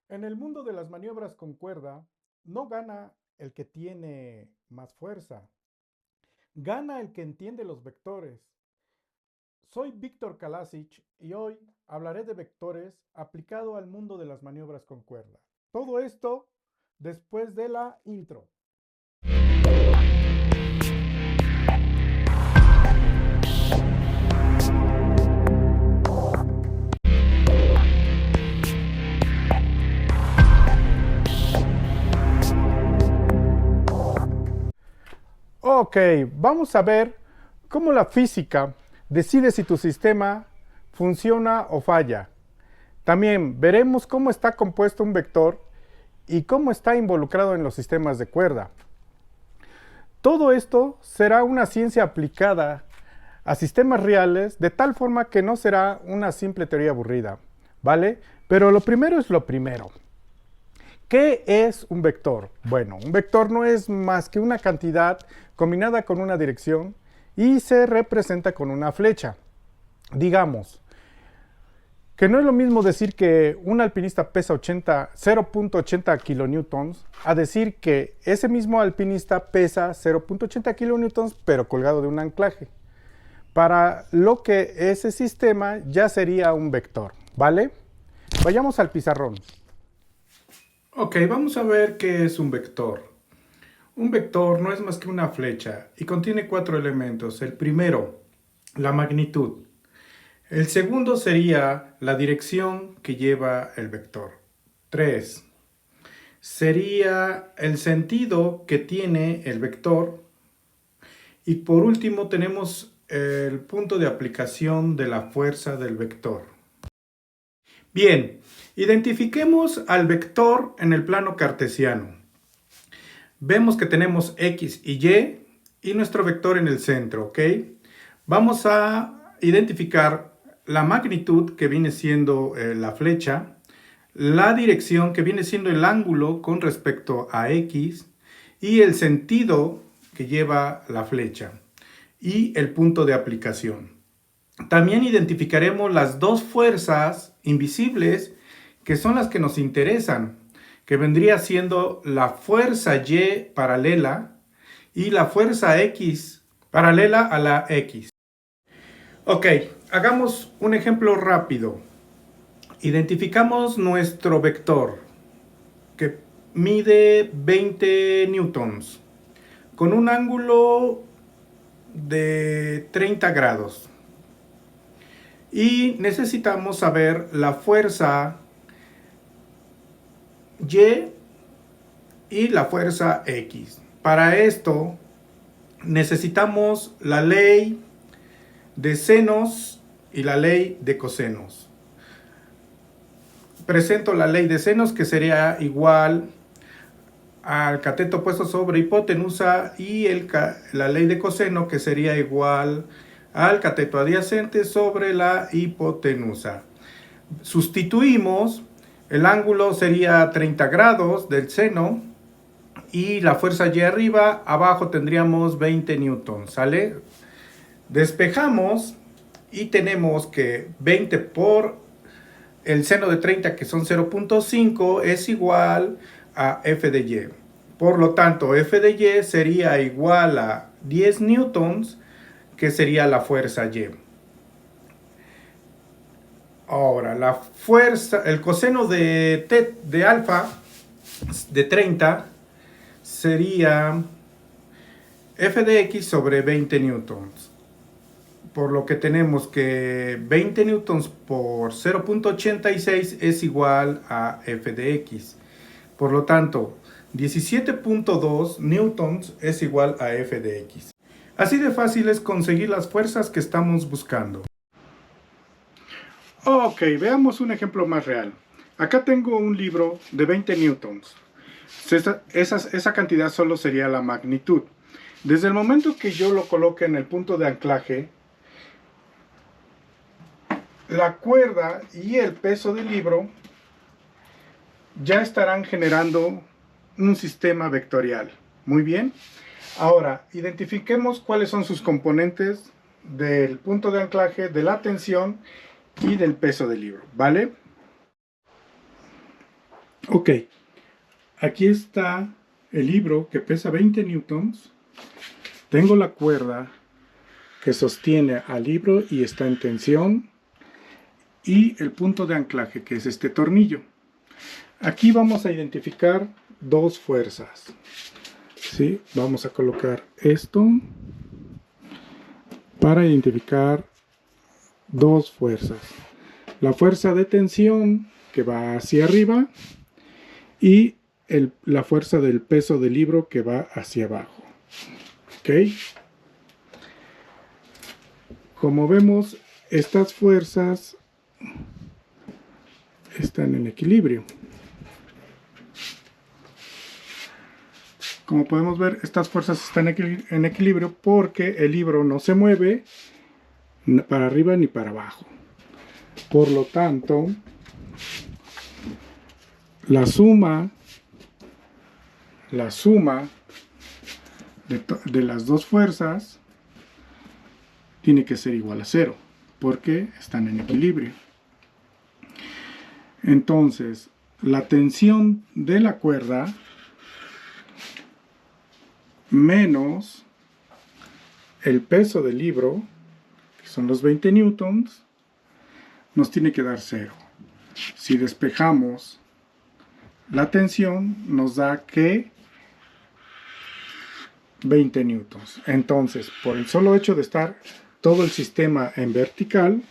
En el mundo de las maniobras con cuerda, no gana el que tiene más fuerza, gana el que entiende los vectores. Soy Víctor Kalasic y hoy hablaré de vectores aplicado al mundo de las maniobras con cuerda. Todo esto después de la intro. Ok, vamos a ver cómo la física decide si tu sistema funciona o falla. También veremos cómo está compuesto un vector y cómo está involucrado en los sistemas de cuerda. Todo esto será una ciencia aplicada a sistemas reales de tal forma que no será una simple teoría aburrida, ¿vale? Pero lo primero es lo primero. ¿Qué es un vector? Bueno, un vector no es más que una cantidad combinada con una dirección y se representa con una flecha. Digamos que no es lo mismo decir que un alpinista pesa 0.80 kilonewtons a decir que ese mismo alpinista pesa 0.80 kilonewtons pero colgado de un anclaje. Para lo que ese sistema ya sería un vector, ¿vale? Vayamos al pizarrón. Ok, vamos a ver qué es un vector. Un vector no es más que una flecha y contiene 4 elementos. El primero, la magnitud. El segundo sería la dirección que lleva el vector. 3. Sería el sentido que tiene el vector. Y por último tenemos el punto de aplicación de la fuerza del vector. Bien, identifiquemos al vector en el plano cartesiano. Vemos que tenemos X y nuestro vector en el centro, ¿ok? Vamos a identificar la magnitud que viene siendo la flecha, la dirección que viene siendo el ángulo con respecto a X y el sentido que lleva la flecha y el punto de aplicación. También identificaremos las dos fuerzas invisibles que son las que nos interesan, que vendría siendo la fuerza Y paralela y la fuerza X paralela a la X. Ok, hagamos un ejemplo rápido. Identificamos nuestro vector que mide 20 newtons con un ángulo de 30 grados. Y necesitamos saber la fuerza Y la fuerza X. Para esto necesitamos la ley de senos y la ley de cosenos. Presento la ley de senos que sería igual al cateto opuesto sobre hipotenusa y la ley de coseno que sería igual al cateto adyacente sobre la hipotenusa. Sustituimos, el ángulo sería 30 grados del seno y la fuerza Y arriba, abajo tendríamos 20 newtons, ¿sale? Despejamos y tenemos que 20 por el seno de 30, que son 0.5, es igual a F de Y. Por lo tanto, F de Y sería igual a 10 newtons, que sería la fuerza Y. Ahora, la fuerza, el coseno de alfa de 30 sería F de X sobre 20 newtons. Por lo que tenemos que 20 newtons por 0.86 es igual a F de X. Por lo tanto, 17.2 newtons es igual a F de X. Así de fácil es conseguir las fuerzas que estamos buscando. Ok, veamos un ejemplo más real. Acá tengo un libro de 20 newtons. Esa cantidad solo sería la magnitud. Desde el momento que yo lo coloque en el punto de anclaje, la cuerda y el peso del libro ya estarán generando un sistema vectorial. Muy bien. Ahora, identifiquemos cuáles son sus componentes del punto de anclaje, de la tensión y del peso del libro, ¿vale? Ok, aquí está el libro que pesa 20 newtons. Tengo la cuerda que sostiene al libro y está en tensión. Y el punto de anclaje, que es este tornillo. Aquí vamos a identificar dos fuerzas. ¿Sí? Vamos a colocar esto para identificar dos fuerzas. La fuerza de tensión que va hacia arriba y la fuerza del peso del libro que va hacia abajo. ¿Ok? Como vemos, estas fuerzas están en equilibrio. Como podemos ver, estas fuerzas están en equilibrio porque el libro no se mueve para arriba ni para abajo. Por lo tanto, la suma de las dos fuerzas tiene que ser igual a cero, porque están en equilibrio. Entonces, la tensión de la cuerda menos el peso del libro, que son los 20 newtons, nos tiene que dar cero. Si despejamos la tensión, nos da que 20 newtons. Entonces, por el solo hecho de estar todo el sistema en vertical,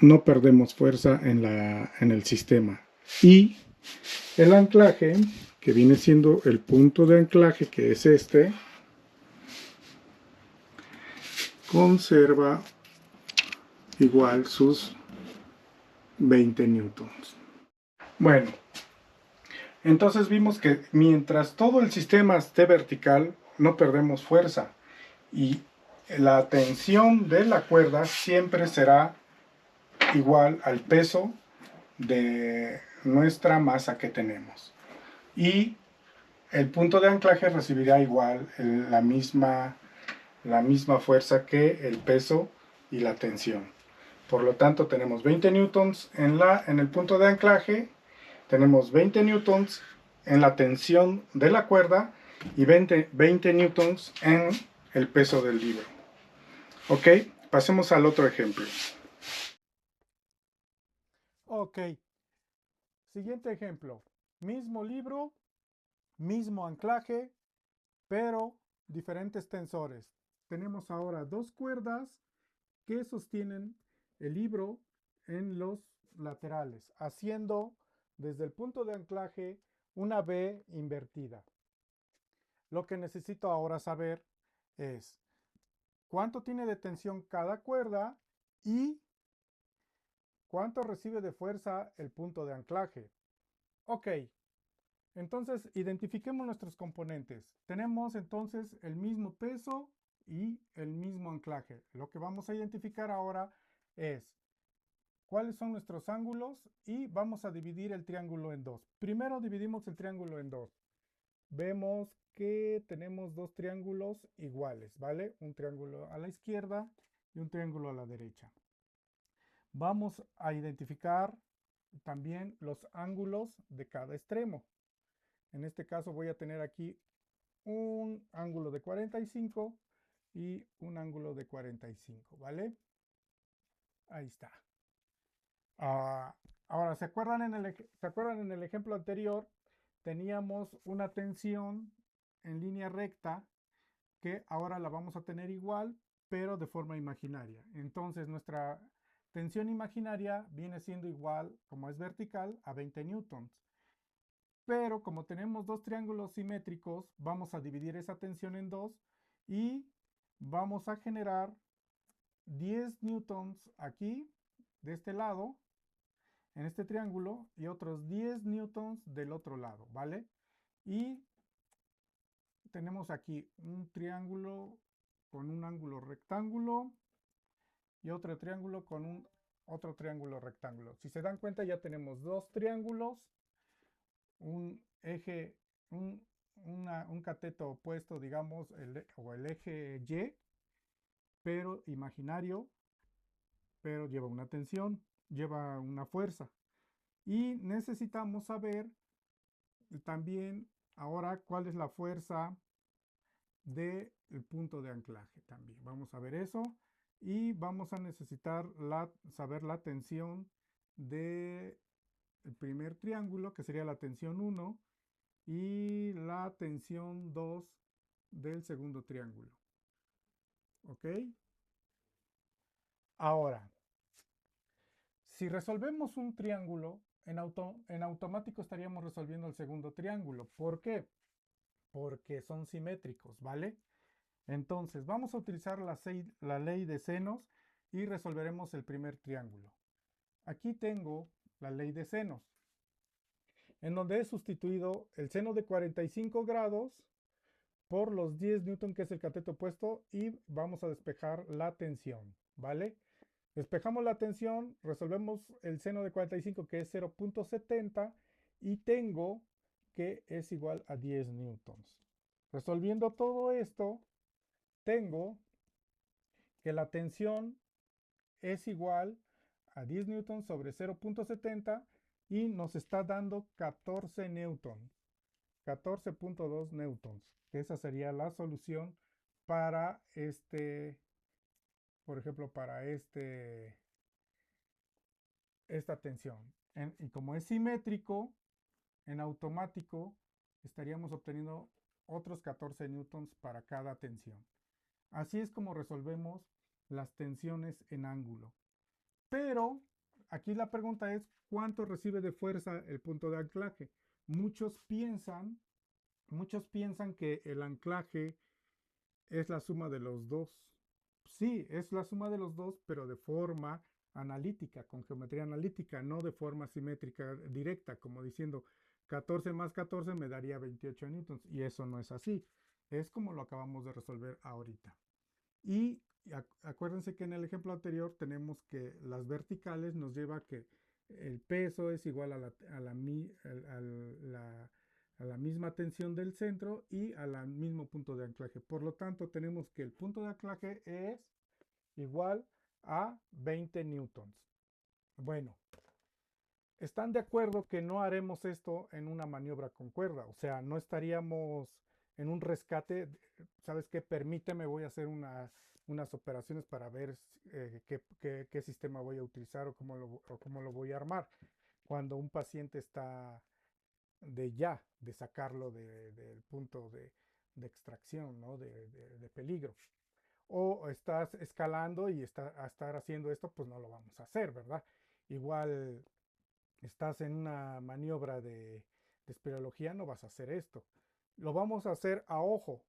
no perdemos fuerza en el sistema. Y el anclaje, que viene siendo el punto de anclaje, que es este, conserva igual sus 20 newtons. Bueno, entonces vimos que mientras todo el sistema esté vertical, no perdemos fuerza. Y la tensión de la cuerda siempre será igual al peso de nuestra masa que tenemos. Y el punto de anclaje recibirá igual la misma fuerza que el peso y la tensión. Por lo tanto, tenemos 20 newtons en el punto de anclaje, tenemos 20 newtons en la tensión de la cuerda y 20 newtons en el peso del libro. Ok, pasemos al otro ejemplo. Ok, siguiente ejemplo. Mismo libro, mismo anclaje, pero diferentes tensores. Tenemos ahora dos cuerdas que sostienen el libro en los laterales, haciendo desde el punto de anclaje una V invertida. Lo que necesito ahora saber es cuánto tiene de tensión cada cuerda y cuánto recibe de fuerza el punto de anclaje. Ok, entonces identifiquemos nuestros componentes. Tenemos entonces el mismo peso y el mismo anclaje. Lo que vamos a identificar ahora es cuáles son nuestros ángulos y vamos a dividir el triángulo en dos. Primero dividimos el triángulo en dos. Vemos que tenemos dos triángulos iguales, ¿vale? Un triángulo a la izquierda y un triángulo a la derecha. Vamos a identificar también los ángulos de cada extremo. En este caso voy a tener aquí un ángulo de 45 y un ángulo de 45, ¿vale? Ahí está. Ahora, ¿se acuerdan en el ejemplo anterior? Teníamos una tensión en línea recta que ahora la vamos a tener igual, pero de forma imaginaria. Entonces, nuestra tensión imaginaria viene siendo igual, como es vertical, a 20 newtons. Pero como tenemos dos triángulos simétricos, vamos a dividir esa tensión en dos y vamos a generar 10 newtons aquí, de este lado, en este triángulo, y otros 10 newtons del otro lado, ¿vale? Y tenemos aquí un triángulo con un ángulo rectángulo y otro triángulo con otro triángulo rectángulo. Si se dan cuenta, ya tenemos dos triángulos, un eje, un cateto opuesto, digamos, o el eje Y, pero imaginario, pero lleva una tensión, lleva una fuerza. Y necesitamos saber también ahora cuál es la fuerza del punto de anclaje también. Vamos a ver eso y vamos a necesitar saber la tensión del primer triángulo, que sería la tensión 1, y la tensión 2 del segundo triángulo. ¿Ok? Ahora, si resolvemos un triángulo, en automático estaríamos resolviendo el segundo triángulo. ¿Por qué? Porque son simétricos, ¿vale? Entonces, vamos a utilizar la ley de senos y resolveremos el primer triángulo. Aquí tengo la ley de senos, en donde he sustituido el seno de 45 grados por los 10 newton, que es el cateto opuesto, y vamos a despejar la tensión, ¿vale? Despejamos la tensión, resolvemos el seno de 45, que es 0.70, y tengo que es igual a 10 newtons. Resolviendo todo esto, tengo que la tensión es igual a 10 newtons sobre 0.70 y nos está dando 14 newtons, 14.2 newtons, que esa sería la solución para por ejemplo, para esta tensión. Y como es simétrico, en automático estaríamos obteniendo otros 14 newtons para cada tensión. Así es como resolvemos las tensiones en ángulo. Pero aquí la pregunta es, ¿cuánto recibe de fuerza el punto de anclaje? Muchos piensan que el anclaje es la suma de los dos. Sí, es la suma de los dos, pero de forma analítica, con geometría analítica, no de forma simétrica directa, como diciendo 14 más 14 me daría 28 newtons, y eso no es así. Es como lo acabamos de resolver ahorita. Y acuérdense que en el ejemplo anterior tenemos que las verticales nos lleva a que el peso es igual a la misma tensión del centro y al mismo punto de anclaje. Por lo tanto, tenemos que el punto de anclaje es igual a 20 newtons. Bueno, ¿están de acuerdo que no haremos esto en una maniobra con cuerda? O sea, no estaríamos en un rescate. ¿Sabes qué? Permíteme, voy a hacer unas operaciones para ver qué sistema voy a utilizar o cómo lo voy a armar. Cuando un paciente está de sacarlo del punto de extracción, ¿no? De peligro. O estás escalando y estar haciendo esto, pues no lo vamos a hacer, ¿verdad? Igual estás en una maniobra de espeleología, no vas a hacer esto. Lo vamos a hacer a ojo.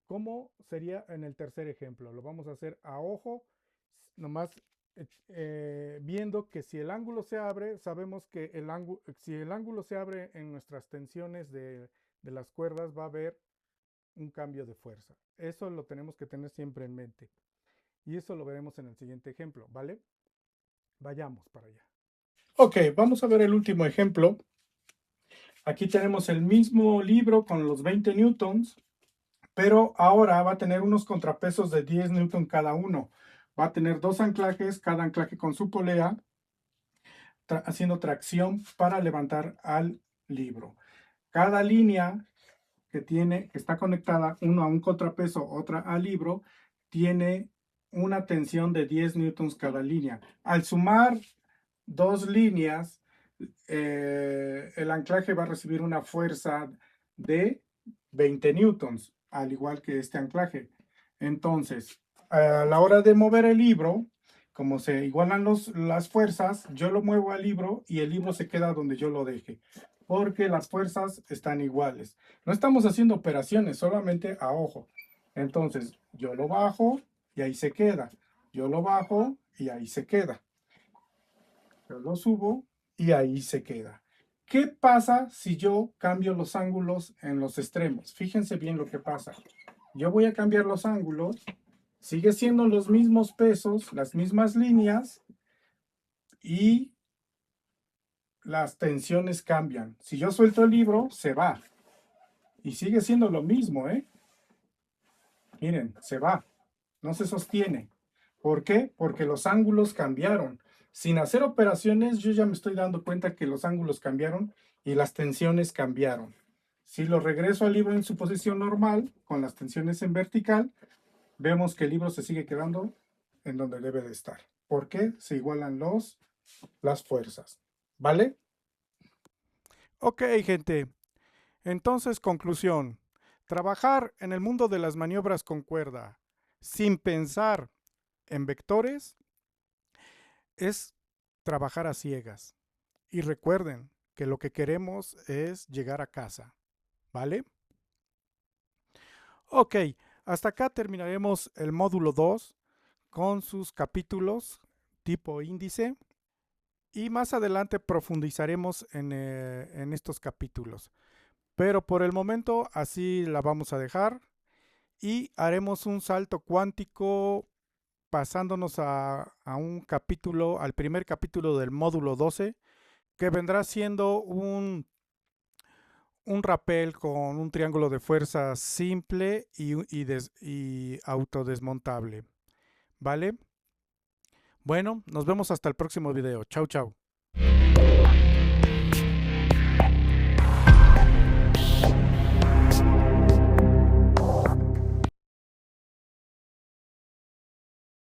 ¿Cómo sería en el tercer ejemplo? Lo vamos a hacer a ojo, nomás viendo que si el ángulo se abre, sabemos que si el ángulo se abre en nuestras tensiones de las cuerdas, va a haber un cambio de fuerza. Eso lo tenemos que tener siempre en mente. Y eso lo veremos en el siguiente ejemplo, ¿vale? Vayamos para allá. Ok, vamos a ver el último ejemplo. Aquí tenemos el mismo libro con los 20 newtons, pero ahora va a tener unos contrapesos de 10 newtons cada uno. Va a tener dos anclajes, cada anclaje con su polea, haciendo tracción para levantar al libro. Cada línea que está conectada, uno a un contrapeso, otra al libro, tiene una tensión de 10 newtons cada línea. Al sumar dos líneas, el anclaje va a recibir una fuerza de 20 newtons, al igual que este anclaje. Entonces, a la hora de mover el libro, como se igualan las fuerzas, yo lo muevo al libro y el libro se queda donde yo lo deje, porque las fuerzas están iguales. No estamos haciendo operaciones, solamente a ojo. Entonces, yo lo bajo y ahí se queda. Yo lo bajo y ahí se queda. Yo lo subo y ahí se queda. ¿Qué pasa si yo cambio los ángulos en los extremos? Fíjense bien lo que pasa. Yo voy a cambiar los ángulos. Sigue siendo los mismos pesos, las mismas líneas y las tensiones cambian. Si yo suelto el libro, se va. Y sigue siendo lo mismo, ¿eh? Miren, se va. No se sostiene. ¿Por qué? Porque los ángulos cambiaron. Sin hacer operaciones, yo ya me estoy dando cuenta que los ángulos cambiaron y las tensiones cambiaron. Si lo regreso al libro en su posición normal, con las tensiones en vertical, vemos que el libro se sigue quedando en donde debe de estar. ¿Por qué? Se igualan las fuerzas. ¿Vale? Ok, gente. Entonces, conclusión. Trabajar en el mundo de las maniobras con cuerda sin pensar en vectores es trabajar a ciegas. Y recuerden que lo que queremos es llegar a casa. ¿Vale? Ok, hasta acá terminaremos el módulo 2 con sus capítulos tipo índice y más adelante profundizaremos en estos capítulos. Pero por el momento así la vamos a dejar y haremos un salto cuántico pasándonos a un capítulo, al primer capítulo del módulo 12, que vendrá siendo un rapel con un triángulo de fuerza simple y autodesmontable. ¿Vale? Bueno, nos vemos hasta el próximo video. Chau, chau.